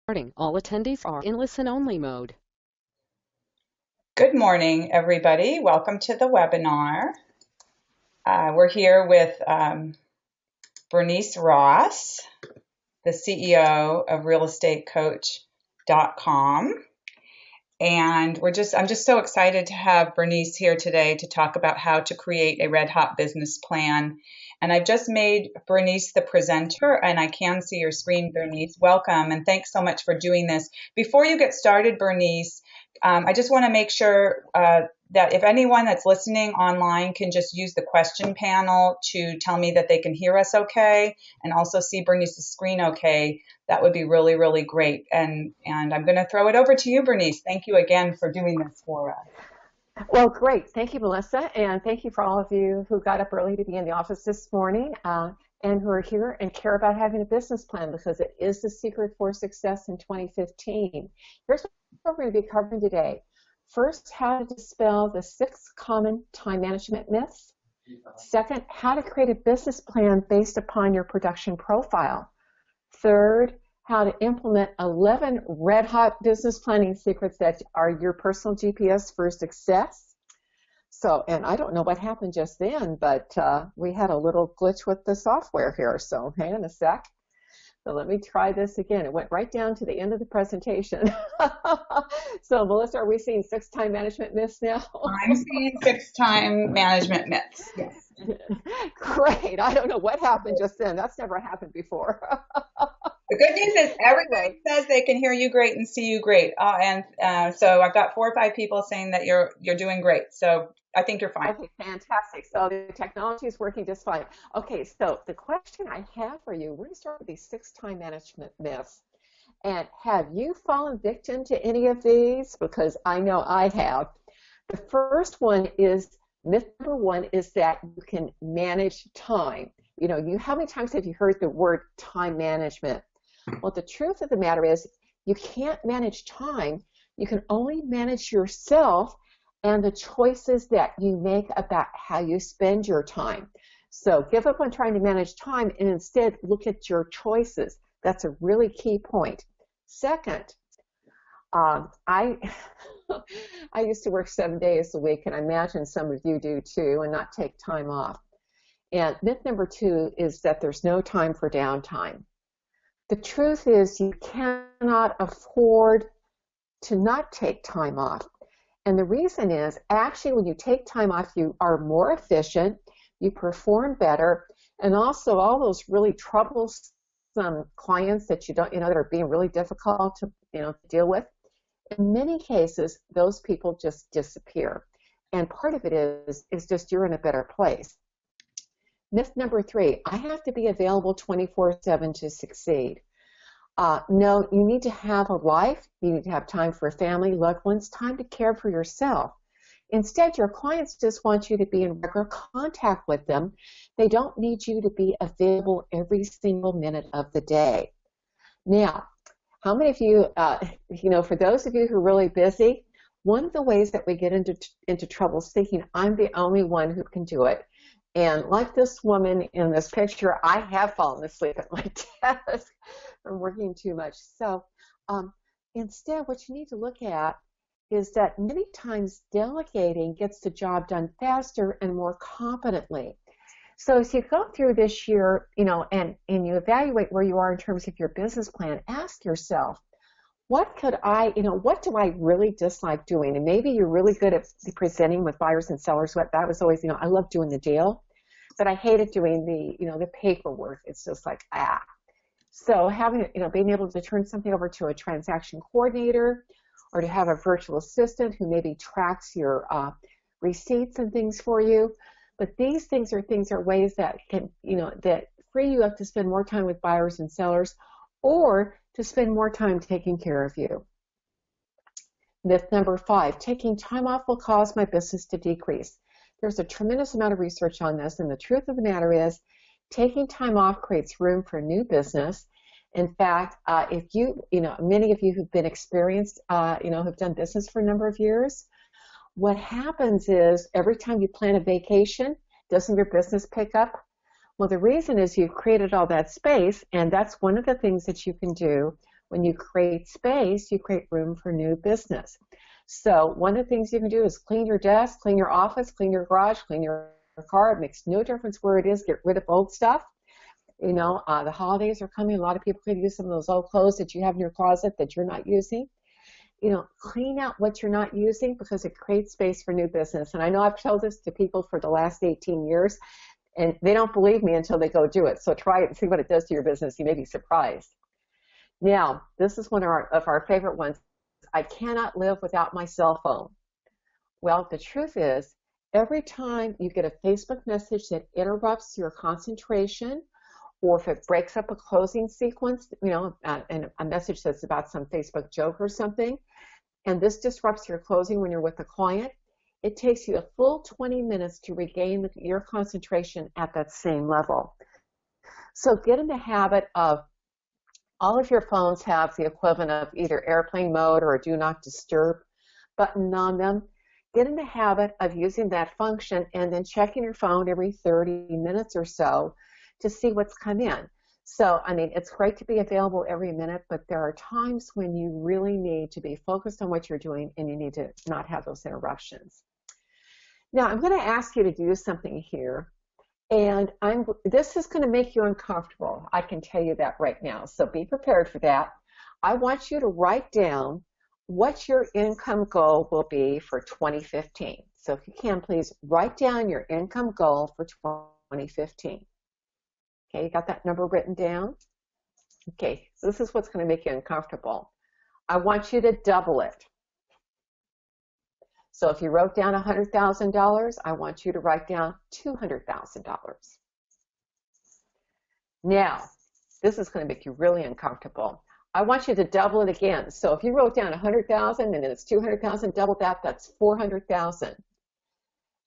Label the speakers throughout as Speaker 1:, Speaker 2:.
Speaker 1: Starting. All attendees are in listen-only mode.
Speaker 2: Good morning, everybody. Welcome to the webinar. We're here with Bernice Ross, the CEO of realestatecoach.com. And I'm just so excited to have Bernice here today to talk about how to create a red hot business plan. And I've just made Bernice the presenter, and I can see your screen, Bernice. Welcome, and thanks so much for doing this. Before you get started, Bernice, I just want to make sure that if anyone that's listening online can just use the question panel to tell me that they can hear us okay, and also see Bernice's screen okay, that would be really, really great. And I'm going to throw it over to you, Bernice. Thank you again for doing this for us.
Speaker 3: Well, great. Thank you, Melissa, and thank you for all of you who got up early to be in the office this morning and who are here and care about having a business plan, because it is the secret for success in 2015. Here's what we're going to be covering today. First, how to dispel the 6 common time management myths. Second, how to create a business plan based upon your production profile. Third, how to implement 11 red-hot business planning secrets that are your personal GPS for success. So, and I don't know what happened just then, but we had a little glitch with the software here, so hang on a sec. So let me try this again. It went right down to the end of the presentation. So, Melissa, are we seeing 6 time management myths now?
Speaker 2: I'm seeing 6 time management myths. Yes.
Speaker 3: Great. I don't know what happened just then. That's never happened before.
Speaker 2: The good news is everybody says they can hear you great and see you great. So I've got 4 or 5 people saying that you're doing great. So I think you're fine.
Speaker 3: Okay, fantastic. So the technology is working just fine. Okay, so the question I have for you, we're going to start with these 6 time management myths. And have you fallen victim to any of these? Because I know I have. The first one is, myth number 1 is that you can manage time. You know, how many times have you heard the word time management? Well, the truth of the matter is you can't manage time. You can only manage yourself and the choices that you make about how you spend your time. So give up on trying to manage time and instead look at your choices. That's a really key point. Second, I used to work 7 days a week, and I imagine some of you do too, and not take time off. And myth number 2 is that there's no time for downtime. The truth is you cannot afford to not take time off. And the reason is, actually, when you take time off, you are more efficient, you perform better, and also all those really troublesome clients that you don't, that are being really difficult to, deal with, in many cases, those people just disappear. And part of it is just you're in a better place. Myth number 3, I have to be available 24/7 to succeed. No, you need to have a life. You need to have time for family, loved ones, time to care for yourself. Instead, your clients just want you to be in regular contact with them. They don't need you to be available every single minute of the day. Now, how many of you, for those of you who are really busy, one of the ways that we get into trouble is thinking I'm the only one who can do it. And like this woman in this picture, I have fallen asleep at my desk from working too much. So instead, what you need to look at is that many times delegating gets the job done faster and more competently. So as you go through this year, and you evaluate where you are in terms of your business plan, ask yourself, what do I really dislike doing? And maybe you're really good at presenting with buyers and sellers. That was always, I love doing the deal, but I hated doing the paperwork. It's just like, So being able to turn something over to a transaction coordinator, or to have a virtual assistant who maybe tracks your receipts and things for you. But these things are ways that can, that free you up to spend more time with buyers and sellers, or to spend more time taking care of you. Myth number 5, taking time off will cause my business to decrease. There's a tremendous amount of research on this, and the truth of the matter is taking time off creates room for new business. In fact, if many of you who've been experienced, who've done business for a number of years, what happens is every time you plan a vacation, doesn't your business pick up? Well, the reason is you've created all that space, and that's one of the things that you can do When you create space, you create room for new business. So one of the things you can do is clean your desk, clean your office, clean your garage, clean your car. It makes no difference where it is. Get rid of old stuff. You know, the holidays are coming. A lot of people could use some of those old clothes that you have in your closet that you're not using. You know, clean out what you're not using because it creates space for new business. And I know I've told this to people for the last 18 years, and they don't believe me until they go do it. So try it and see what it does to your business. You may be surprised. Now, this is one of our favorite ones. I cannot live without my cell phone. Well, the truth is, every time you get a Facebook message that interrupts your concentration, or if it breaks up a closing sequence, you know, and a message that's about some Facebook joke or something, and this disrupts your closing when you're with a client, it takes you a full 20 minutes to regain your concentration at that same level. So get in the habit of, all of your phones have the equivalent of either airplane mode or a do not disturb button on them. Get in the habit of using that function and then checking your phone every 30 minutes or so to see what's come in. So, I mean, it's great to be available every minute, but there are times when you really need to be focused on what you're doing and you need to not have those interruptions. Now, I'm going to ask you to do something here, and this is going to make you uncomfortable. I can tell you that right now, so be prepared for that. I want you to write down what your income goal will be for 2015. So if you can, please write down your income goal for 2015. Okay, you got that number written down? Okay, so this is what's going to make you uncomfortable. I want you to double it. So if you wrote down $100,000, I want you to write down $200,000. Now, this is going to make you really uncomfortable. I want you to double it again. So if you wrote down 100,000 and then it's 200,000, double that, that's 400,000.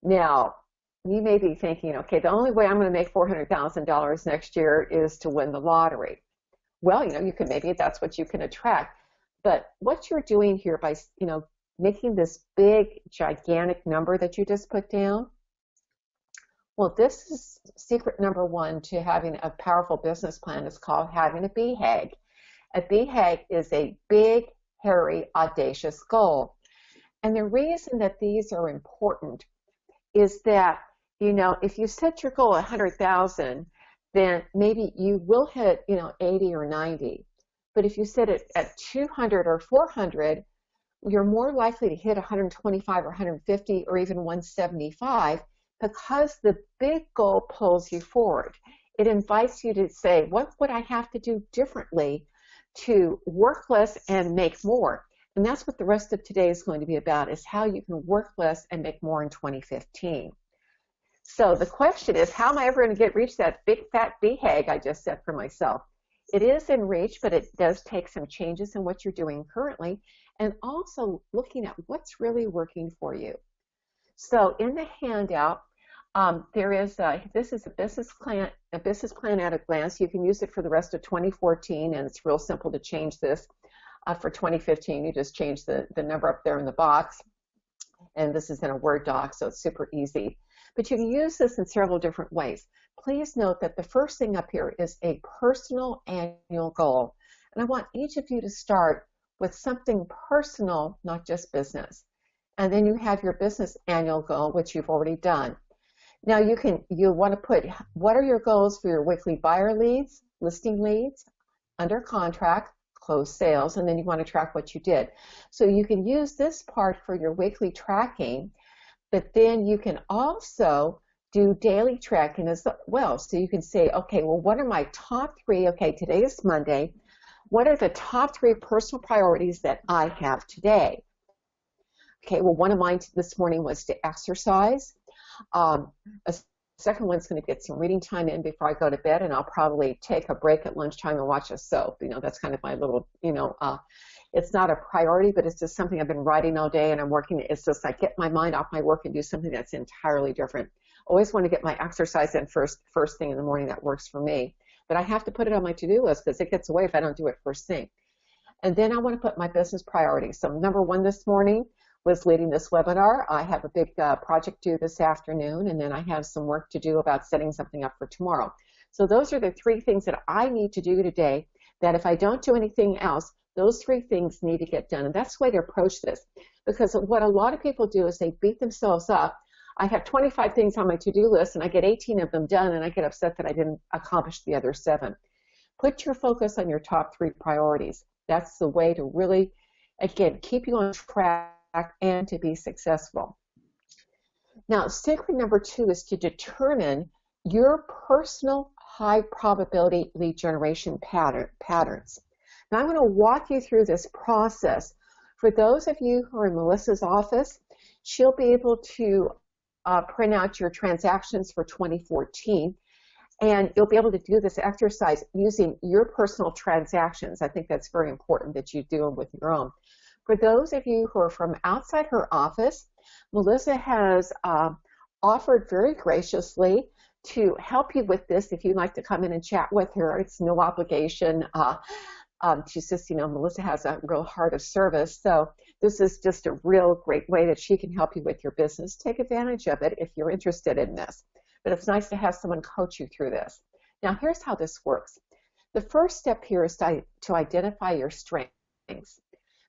Speaker 3: Now, you may be thinking, okay, the only way I'm going to make $400,000 next year is to win the lottery. Well, you know, you can, maybe that's what you can attract. But what you're doing here by, you know, making this big, gigantic number that you just put down, well, this is secret number one to having a powerful business plan. It's called having a BHAG. A BHAG is a big, hairy, audacious goal. And the reason that these are important is that, you know, if you set your goal at 100,000, then maybe you will hit, you know, 80 or 90. But if you set it at 200 or 400, you're more likely to hit 125 or 150 or even 175 because the big goal pulls you forward. It invites you to say, what would I have to do differently to work less and make more? And that's what the rest of today is going to be about, is how you can work less and make more in 2015. So the question is, how am I ever going to reach that big fat BHAG I just set for myself? It is in reach, but it does take some changes in what you're doing currently, and also looking at what's really working for you. So in the handout, there is this is a business plan at a glance. You can use it for the rest of 2014, and it's real simple to change this. For 2015, you just change the number up there in the box, and this is in a Word doc, so it's super easy. But you can use this in several different ways. Please note that the first thing up here is a personal annual goal. And I want each of you to start with something personal, not just business. And then you have your business annual goal, which you've already done. Now you want to put, what are your goals for your weekly buyer leads, listing leads, under contract, closed sales, and then you want to track what you did. So you can use this part for your weekly tracking, but then you can also do daily tracking as well. So you can say, okay, well, what are my top three? Okay, today is Monday. What are the top three personal priorities that I have today? Okay, well, one of mine this morning was to exercise. A second one's going to get some reading time in before I go to bed, and I'll probably take a break at lunchtime and watch a soap. You know, that's kind of my little, you know, it's not a priority, but it's just something I've been writing all day, and I'm working. It's just I get my mind off my work and do something that's entirely different. Always want to get my exercise in first thing in the morning. That works for me. But I have to put it on my to-do list because it gets away if I don't do it first thing. And then I want to put my business priorities. So number one this morning was leading this webinar. I have a big project due this afternoon, and then I have some work to do about setting something up for tomorrow. So those are the three things that I need to do today that if I don't do anything else, Those three things need to get done. And that's the way to approach this. Because what a lot of people do is they beat themselves up. I have 25 things on my to-do list, and I get 18 of them done, and I get upset that I didn't accomplish the other 7. Put your focus on your top 3 priorities. That's the way to really, again, keep you on track and to be successful. Now, secret number 2 is to determine your personal high probability lead generation patterns. Now, I'm going to walk you through this process. For those of you who are in Melissa's office, she'll be able to print out your transactions for 2014, and you'll be able to do this exercise using your personal transactions. I think that's very important that you do them with your own. For those of you who are from outside her office, Melissa has offered very graciously to help you with this if you'd like to come in and chat with her. It's no obligation. She's just, Melissa has a real heart of service. So this is just a real great way that she can help you with your business. Take advantage of it if you're interested in this. But it's nice to have someone coach you through this. Now, here's how this works. The first step here is to identify your strengths.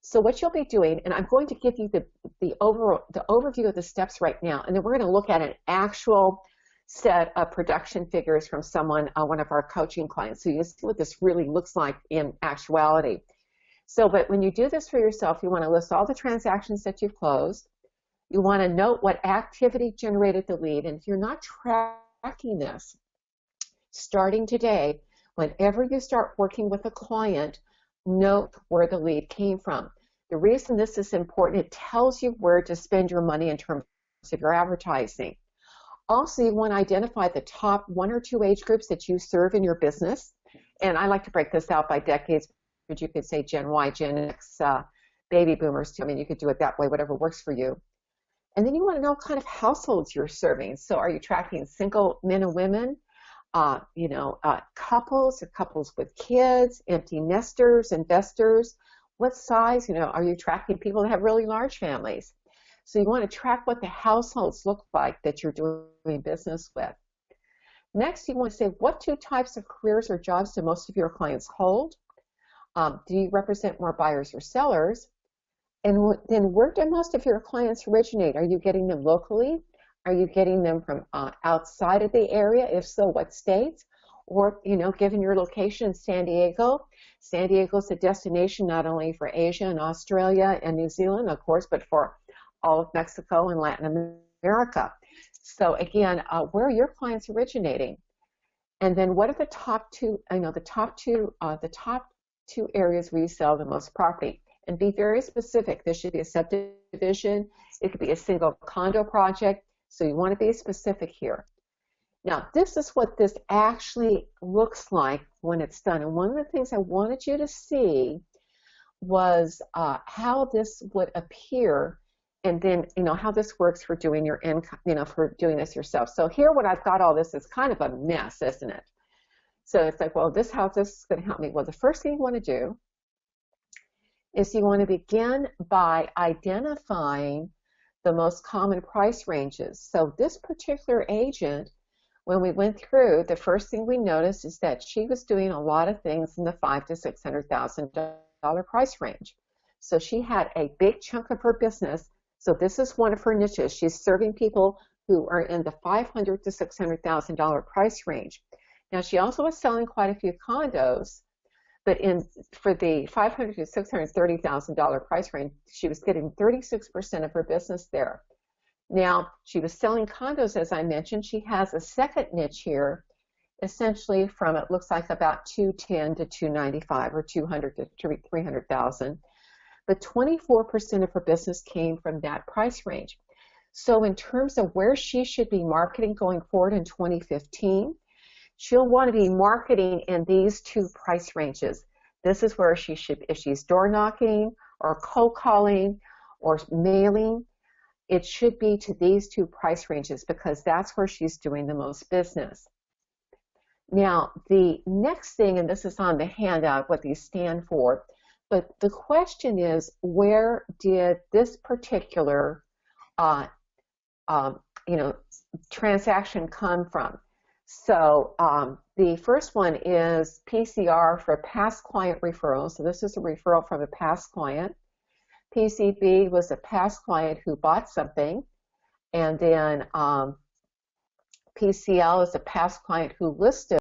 Speaker 3: So what you'll be doing, and I'm going to give you the overview of the steps right now, and then we're going to look at an actual set of production figures from someone, one of our coaching clients, so you see what this really looks like in actuality. So, but when you do this for yourself, you want to list all the transactions that you've closed. You want to note what activity generated the lead, and if you're not tracking this, starting today, whenever you start working with a client, note where the lead came from. The reason this is important, it tells you where to spend your money in terms of your advertising. Also, you want to identify the top 1 or 2 age groups that you serve in your business. And I like to break this out by decades, but you could say Gen Y, Gen X, baby boomers too. I mean, you could do it that way, whatever works for you. And then you want to know what kind of households you're serving. So are you tracking single men and women, couples, or couples with kids, empty nesters, investors? What size, are you tracking people that have really large families? So you want to track what the households look like that you're doing business with. Next, you want to say, what 2 types of careers or jobs do most of your clients hold? Do you represent more buyers or sellers? And then where do most of your clients originate? Are you getting them locally? Are you getting them from outside of the area? If so, what states? Or, given your location in San Diego is a destination not only for Asia and Australia and New Zealand, of course, but for all of Mexico and Latin America. So again, where are your clients originating? And then what are the top 2, the top 2 areas where you sell the most property? And be very specific. This should be a subdivision. It could be a single condo project. So you want to be specific here. Now, this is what this actually looks like when it's done. And one of the things I wanted you to see was how this would appear, and then, how this works for doing your income, for doing this yourself. So here, when I've got all this, is kind of a mess, isn't it? So it's like, well, how this is going to help me? Well, the first thing you want to do is you want to begin by identifying the most common price ranges. So this particular agent, when we went through, the first thing we noticed is that she was doing a lot of things in the $500,000 to $600,000 price range. So she had a big chunk of her business. So this is one of her niches. She's serving people who are in the $500,000 to $600,000 price range. Now, she also was selling quite a few condos, but for the $500,000 to $630,000 price range, she was getting 36% of her business there. Now, she was selling condos, as I mentioned. She has a second niche here, essentially from, it looks like about $210,000 to $295,000 or $200,000 to $300,000. But 24% of her business came from that price range. So in terms of where she should be marketing going forward in 2015, she'll want to be marketing in these 2 price ranges. This is where she should, if she's door knocking or cold calling or mailing, it should be to these 2 price ranges because that's where she's doing the most business. Now, the next thing, and this is on the handout, what these stand for, but the question is, where did this particular transaction come from? So the first one is PCR for past client referral. So this is a referral from a past client. PCB was a past client who bought something. And then PCL is a past client who listed